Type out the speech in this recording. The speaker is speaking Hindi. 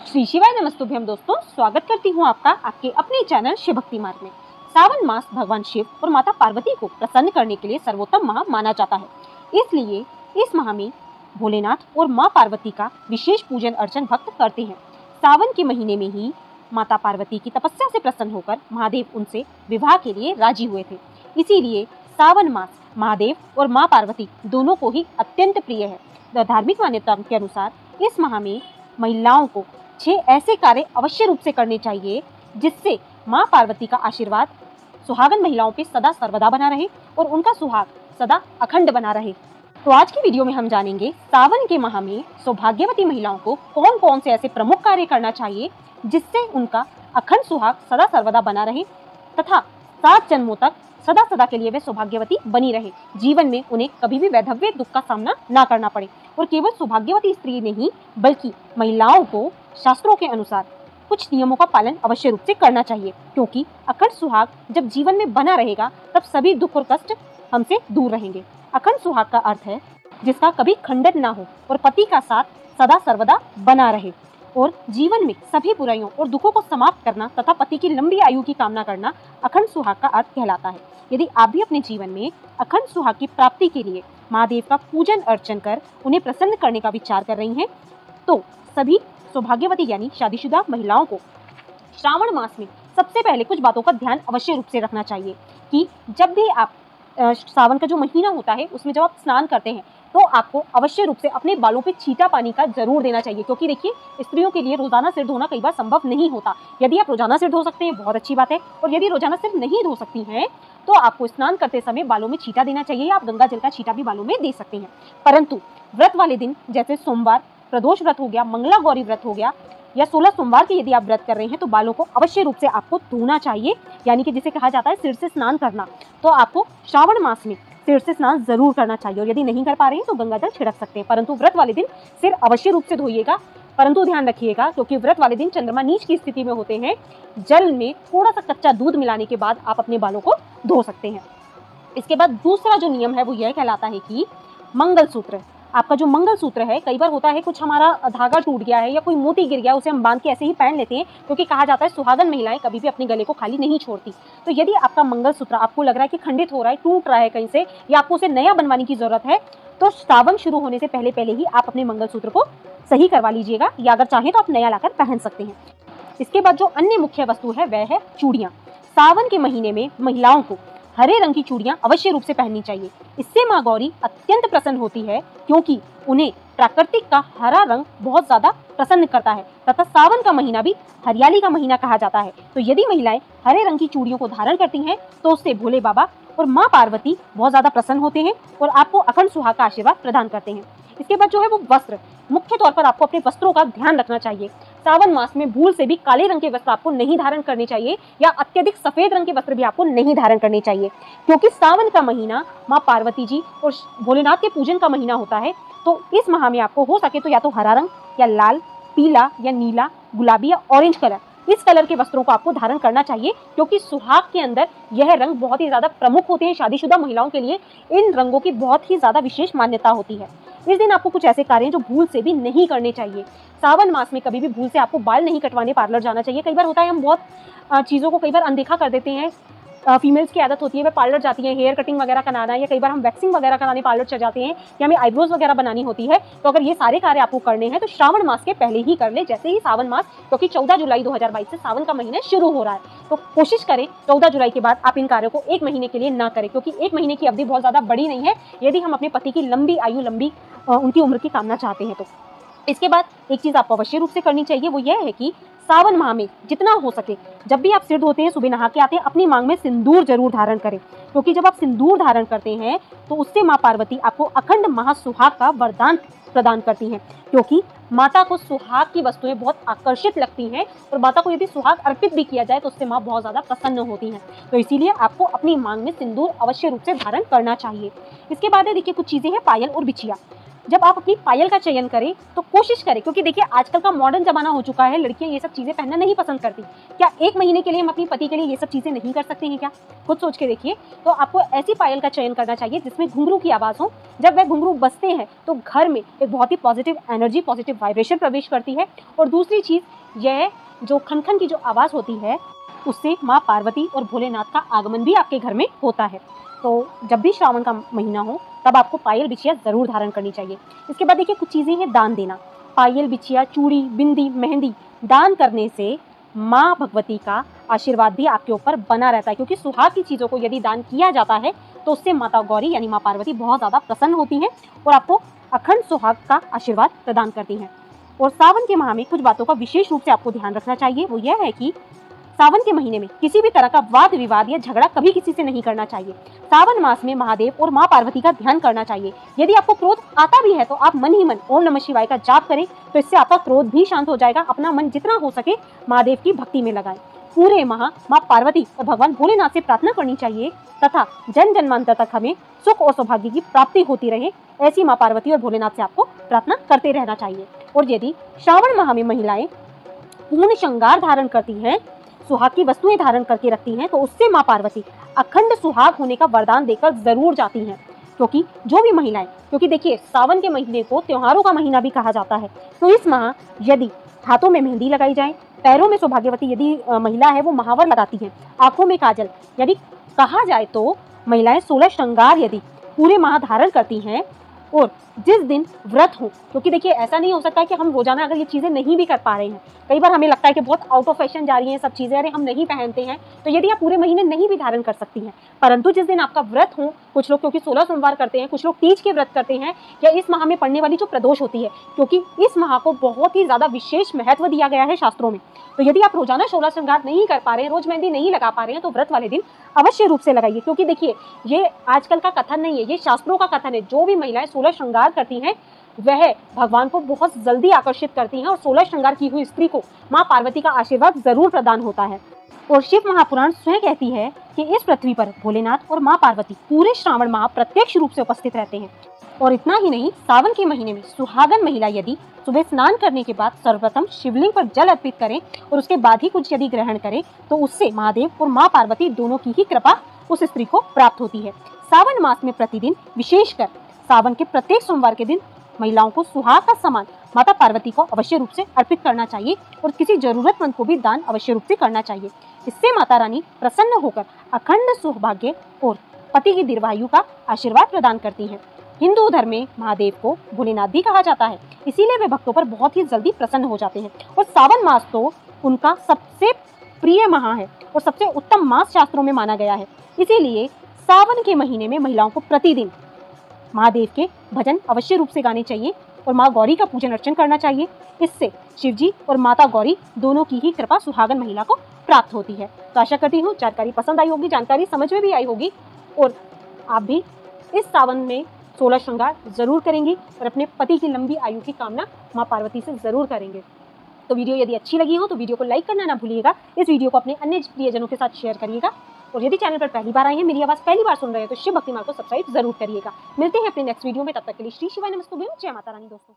श्री शिवाय नमस्तुभ्यम दोस्तों, स्वागत करती हूँ आपका आपके अपने चैनल शिव भक्ति मार्ग में। सावन मास भगवान शिव और माता पार्वती को प्रसन्न करने के लिए सर्वोत्तम माह माना जाता है। इसलिए इस माह में भोलेनाथ और माँ पार्वती का विशेष पूजन अर्चन भक्त करते हैं। सावन के महीने में ही माता पार्वती की तपस्या से प्रसन्न होकर महादेव उनसे विवाह के लिए राजी हुए थे। इसीलिए सावन मास महादेव और माँ पार्वती दोनों को ही अत्यंत प्रिय है। धार्मिक मान्यता के अनुसार इस माह में महिलाओं को 6 ऐसे कार्य अवश्य रूप से करने चाहिए जिससे माँ पार्वती का आशीर्वाद सुहागन महिलाओं पे सदा सर्वदा बना रहे और उनका सुहाग सदा अखंड बना रहे। तो आज की वीडियो में हम जानेंगे सावन के माह में सौभाग्यवती महिलाओं को कौन कौन से ऐसे प्रमुख कार्य करना चाहिए जिससे उनका अखंड सुहाग सदा सर्वदा बना रहे तथा 7 जन्मों तक सदा सदा के लिए वे सौभाग्यवती बनी रहे। जीवन में उन्हें कभी भी वैधव्य दुख का सामना ना करना पड़े। और केवल सौभाग्यवती स्त्री नहीं बल्कि महिलाओं को शास्त्रों के अनुसार कुछ नियमों का पालन अवश्य रूप से करना चाहिए, क्योंकि अखंड सुहाग जब जीवन में बना रहेगा तब सभी दुख और कष्ट हमसे दूर रहेंगे। अखंड सुहाग का अर्थ है जिसका कभी खंडन ना हो और पति का साथ सदा सर्वदा बना रहे और जीवन में सभी बुराइयों और दुखों को समाप्त करना तथा पति की लंबी आयु की कामना करना अखंड सुहाग का अर्थ कहलाता है। यदि आप भी अपने जीवन में अखंड सुहाग की प्राप्ति के लिए महादेव का पूजन अर्चन कर उन्हें प्रसन्न करने का विचार कर रही हैं, तो सभी सौभाग्यवती यानी शादीशुदा महिलाओं को श्रावण मास में सबसे पहले कुछ बातों का ध्यान अवश्य रूप से रखना चाहिए कि जब भी आप सावन का जो महीना होता है उसमें जब आप स्नान करते हैं तो आपको अवश्य रूप से अपने बालों पे छींटा पानी का जरूर देना चाहिए, क्योंकि देखिए स्त्रियों के लिए रोजाना सिर धोना कई बार संभव नहीं होता। यदि आप रोजाना सिर धो सकते हैं बहुत अच्छी बात है, और यदि रोजाना सिर नहीं धो सकती हैं तो आपको स्नान करते समय बालों में छींटा देना चाहिए या आप गंगा जल का छींटा भी बालों में दे सकते हैं। परंतु व्रत वाले दिन जैसे सोमवार प्रदोष व्रत हो गया, मंगला गौरी व्रत हो गया या 16 सोमवार के यदि आप व्रत कर रहे हैं तो बालों को अवश्य रूप से आपको धोना चाहिए, यानी कि जिसे कहा जाता है सिर से स्नान करना। तो आपको श्रावण मास में सिर से स्नान जरूर करना चाहिए, और यदि नहीं कर पा रहे हैं तो गंगा जल छिड़क सकते हैं। परंतु व्रत वाले दिन सिर अवश्य रूप से धोइएगा, परंतु ध्यान रखिएगा क्योंकि व्रत वाले दिन चंद्रमा नीच की स्थिति में होते हैं। जल में थोड़ा सा कच्चा दूध मिलाने के बाद आप अपने बालों को धो सकते हैं। इसके बाद दूसरा जो नियम है वो यह कहलाता है कि मंगलसूत्र, आपका जो मंगलसूत्र है, कई बार होता है कुछ हमारा धागा टूट गया है या कोई मोती गिर गया, उसे हम बांध के ऐसे ही पहन लेते हैं, क्योंकि कहा जाता है सुहागन महिलाएं कभी भी अपने गले को खाली नहीं छोड़ती। तो यदि आपका मंगलसूत्र आपको लग रहा है कि खंडित हो रहा है, टूट रहा है कहीं से, या आपको उसे नया बनवाने की जरूरत है, तो सावन शुरू होने से पहले पहले ही आप अपने मंगलसूत्र को सही करवा लीजिएगा, या अगर चाहें तो आप नया लाकर पहन सकते हैं। इसके बाद जो अन्य मुख्य वस्तु है वह है चूड़ियाँ। सावन के महीने में महिलाओं को हरे रंग की चूड़ियां अवश्य रूप से पहननी चाहिए। इससे माँ गौरी अत्यंत प्रसन्न होती है, क्योंकि उन्हें प्राकृतिक का हरा रंग बहुत ज्यादा प्रसन्न करता है तथा सावन का महीना भी हरियाली का महीना कहा जाता है। तो यदि महिलाएं हरे रंग की चूड़ियों को धारण करती हैं तो उससे भोले बाबा और माँ पार्वती बहुत ज्यादा प्रसन्न होते हैं और आपको अखंड सुहाग का आशीर्वाद प्रदान करते हैं। इसके बाद जो है वो वस्त्र, मुख्य तौर पर आपको अपने वस्त्रों का ध्यान रखना चाहिए। सावन मास में भूल से भी काले रंग के वस्त्र आपको नहीं धारण करने चाहिए, या अत्यधिक सफेद रंग के वस्त्र भी आपको नहीं धारण करने चाहिए, क्योंकि सावन का महीना माँ पार्वती जी और भोलेनाथ के पूजन का महीना होता है। तो इस माह में आपको हो सके तो या तो हरा रंग या लाल, पीला या नीला, गुलाबी या ऑरेंज कलर, इस कलर के वस्त्रों को आपको धारण करना चाहिए, क्योंकि सुहाग के अंदर यह रंग बहुत ही ज्यादा प्रमुख होते हैं। शादीशुदा महिलाओं के लिए इन रंगों की बहुत ही ज्यादा विशेष मान्यता होती है। इस दिन आपको कुछ ऐसे कार्य जो भूल से भी नहीं करने चाहिए। सावन मास में कभी भी भूल से आपको बाल नहीं कटवाने पार्लर जाना चाहिए। कई बार होता है हम बहुत चीज़ों को कई बार अनदेखा कर देते हैं। फीमेल्स की आदत होती है वे पार्लर जाती हैं हेयर कटिंग वगैरह कराना, या कई बार हम वैक्सिंग वगैरह कराने पार्लर चले जाते हैं, या हमें आईब्रोज वगैरह बनानी होती है। तो अगर ये सारे कार्य आपको करने हैं तो श्रावण मास के पहले ही कर ले, जैसे ही सावन मास, क्योंकि 14 जुलाई 2022 से सावन का महीना शुरू हो रहा है। तो कोशिश करें 14 जुलाई के बाद आप इन कार्यों को 1 महीने के लिए ना करें, क्योंकि 1 महीने की अवधि बहुत ज्यादा बड़ी नहीं है यदि हम अपने पति की लंबी आयु, उनकी उम्र की कामना चाहते हैं। तो इसके बाद एक चीज आपको अवश्य रूप से करनी चाहिए, वो यह है कि सावन माह में जितना हो सके जब भी आप सिर धोते हैं, सुबह नहा के आते हैं, अपनी मांग में सिंदूर जरूर धारण करें, क्योंकि जब आप सिंदूर धारण करते हैं तो उससे माँ पार्वती आपको अखंड महासुहाग का वरदान प्रदान करती हैं, क्योंकि माता को सुहाग की वस्तुएं बहुत आकर्षित लगती हैं, और माता को यदि सुहाग अर्पित भी किया जाए तो उससे माँ बहुत ज्यादा प्रसन्न होती हैं। तो इसीलिए आपको अपनी मांग में सिंदूर अवश्य रूप से धारण करना चाहिए। इसके बाद देखिए कुछ चीजें हैं पायल और बिछिया। जब आप अपनी पायल का चयन करें तो कोशिश करें, क्योंकि देखिए आजकल का मॉडर्न जमाना हो चुका है, लड़कियां ये सब चीजें पहनना नहीं पसंद करती। क्या 1 महीने के लिए हम अपने पति के लिए ये सब चीजें नहीं कर सकते हैं क्या? खुद सोच के देखिए। तो आपको ऐसी पायल का चयन करना चाहिए जिसमें घुंघरू की आवाज हो। जब वह घुंघरू बजते हैं तो घर में एक बहुत ही पॉजिटिव एनर्जी, पॉजिटिव वाइब्रेशन प्रवेश करती है। और दूसरी चीज, यह जो खनखन की जो आवाज होती है उससे माँ पार्वती और भोलेनाथ का आगमन भी आपके घर में होता है। तो जब भी श्रावण का महीना हो तब आपको पायल बिछिया जरूर धारण करनी चाहिए। इसके बाद देखिए कुछ चीजें हैं दान देना। पायल, बिछिया, चूड़ी, बिंदी, मेहंदी दान करने से माँ भगवती का आशीर्वाद भी आपके ऊपर बना रहता है, क्योंकि सुहाग की चीजों को यदि दान किया जाता है तो उससे माता गौरी यानी माँ पार्वती बहुत ज्यादा प्रसन्न होती हैं और आपको अखंड सुहाग का आशीर्वाद प्रदान करती हैं। और सावन के माह में कुछ बातों का विशेष रूप से आपको ध्यान रखना चाहिए। वो यह है कि सावन के महीने में किसी भी तरह का वाद विवाद या झगड़ा कभी किसी से नहीं करना चाहिए। सावन मास में महादेव और माँ पार्वती का ध्यान करना चाहिए। यदि आपको क्रोध आता भी है तो आप मन ही मन ओम नमः शिवाय का जाप करें, तो इससे आपका क्रोध भी शांत हो जाएगा। अपना मन जितना हो सके महादेव की भक्ति में लगाएं। पूरे माह माँ पार्वती और भगवान भोलेनाथ से प्रार्थना करनी चाहिए तथा जन जन्मांतर तक हमें सुख और सौभाग्य की प्राप्ति होती रहे, ऐसी माँ पार्वती और भोलेनाथ से आपको प्रार्थना करते रहना चाहिए। और यदि श्रावण माह में महिलाएं पूर्ण श्रृंगार धारण करती हैं, सुहाग की वस्तुएं धारण करके रखती हैं, तो उससे माँ पार्वती अखंड सुहाग होने का वरदान देकर जरूर जाती हैं। क्योंकि जो भी महिलाएं, क्योंकि देखिए सावन के महीने को त्योहारों का महीना भी कहा जाता है, तो इस माह यदि हाथों में मेहंदी लगाई जाए, पैरों में सौभाग्यवती यदि महिला है वो महावर लगाती है, आंखों में काजल, यदि कहा जाए तो महिलाएं 16 श्रृंगार यदि पूरे माह धारण करती हैं और जिस दिन व्रत हो, क्योंकि देखिए ऐसा नहीं हो सकता है कि हम रोजाना अगर ये चीजें नहीं भी कर पा रहे हैं, कई बार हमें लगता है कि बहुत आउट ऑफ फैशन जा रही हैं सब चीजें, अरे हम नहीं पहनते हैं, तो यदि आप पूरे महीने नहीं भी धारण कर सकती हैं, परंतु जिस दिन आपका व्रत हो, कुछ लोग क्योंकि 16 सोमवार करते हैं, कुछ लोग तीज के व्रत करते हैं, या इस माह में पड़ने वाली जो प्रदोष होती है, क्योंकि इस माह को बहुत ही ज्यादा विशेष महत्व दिया गया है शास्त्रों में, तो यदि आप रोजाना 16 श्रृंगार नहीं कर पा रहे हैं, रोज मेहंदी नहीं लगा पा रहे हैं, तो व्रत वाले दिन अवश्य रूप से लगाइए। क्योंकि देखिए ये आजकल का कथन नहीं है, ये शास्त्रों का कथन है। जो भी महिलाएं 16 श्रृंगार करती हैं वह भगवान को बहुत जल्दी आकर्षित करती हैं और 16 श्रृंगार की हुई स्त्री को माँ पार्वती का आशीर्वाद जरूर प्रदान होता है। और शिव महापुराण स्वयं कहती है कि इस पृथ्वी पर भोलेनाथ और माँ पार्वती पूरे श्रावण माह प्रत्यक्ष रूप से उपस्थित रहते हैं। और इतना ही नहीं, सावन के महीने में सुहागन महिला यदि सुबह स्नान करने के बाद सर्वप्रथम शिवलिंग पर जल अर्पित करें और उसके बाद ही कुछ यदि ग्रहण करें, तो उससे महादेव और माँ पार्वती दोनों की ही कृपा उस स्त्री को प्राप्त होती है। सावन मास में प्रतिदिन, विशेषकर सावन के प्रत्येक सोमवार के दिन, महिलाओं को सुहाग का सामान माता पार्वती को अवश्य रूप से अर्पित करना चाहिए और किसी जरूरतमंद को भी दान अवश्य रूप से करना चाहिए। इससे माता रानी प्रसन्न होकर अखंड सौभाग्य और पति की दीर्घायु का आशीर्वाद प्रदान करती हैं। हिंदू धर्म में महादेव को भोलेनाथ भी कहा जाता है, इसीलिए वे भक्तों पर बहुत ही जल्दी प्रसन्न हो जाते हैं। और सावन मास तो उनका सबसे प्रिय माह है और सबसे उत्तम मास शास्त्रों में माना गया है। इसीलिए सावन के महीने में महिलाओं को प्रतिदिन महादेव के भजन अवश्य रूप से गाने चाहिए और माँ गौरी का पूजन अर्चन करना चाहिए। इससे शिवजी और माता गौरी दोनों की ही कृपा सुहागन महिला को प्राप्त होती है। तो आशा करती हूँ जानकारी पसंद आई होगी, जानकारी समझ में भी आई होगी और आप भी इस सावन में 16 श्रृंगार जरूर करेंगी और अपने पति की लंबी आयु की कामना माँ पार्वती से जरूर करेंगे। तो वीडियो यदि अच्छी लगी हो तो वीडियो को लाइक करना ना भूलिएगा। इस वीडियो को अपने अन्य प्रियजनों के साथ शेयर करिएगा और यदि चैनल पर पहली बार आए हैं, मेरी आवाज पहली बार सुन रहे हैं, तो शिव भक्ति मार्ग को सब्सक्राइब जरूर करिएगा। मिलते हैं अपने नेक्स्ट वीडियो में, तब तक के लिए श्री शिवाय नमस्तुभ्यं। जय माता रानी दोस्तों।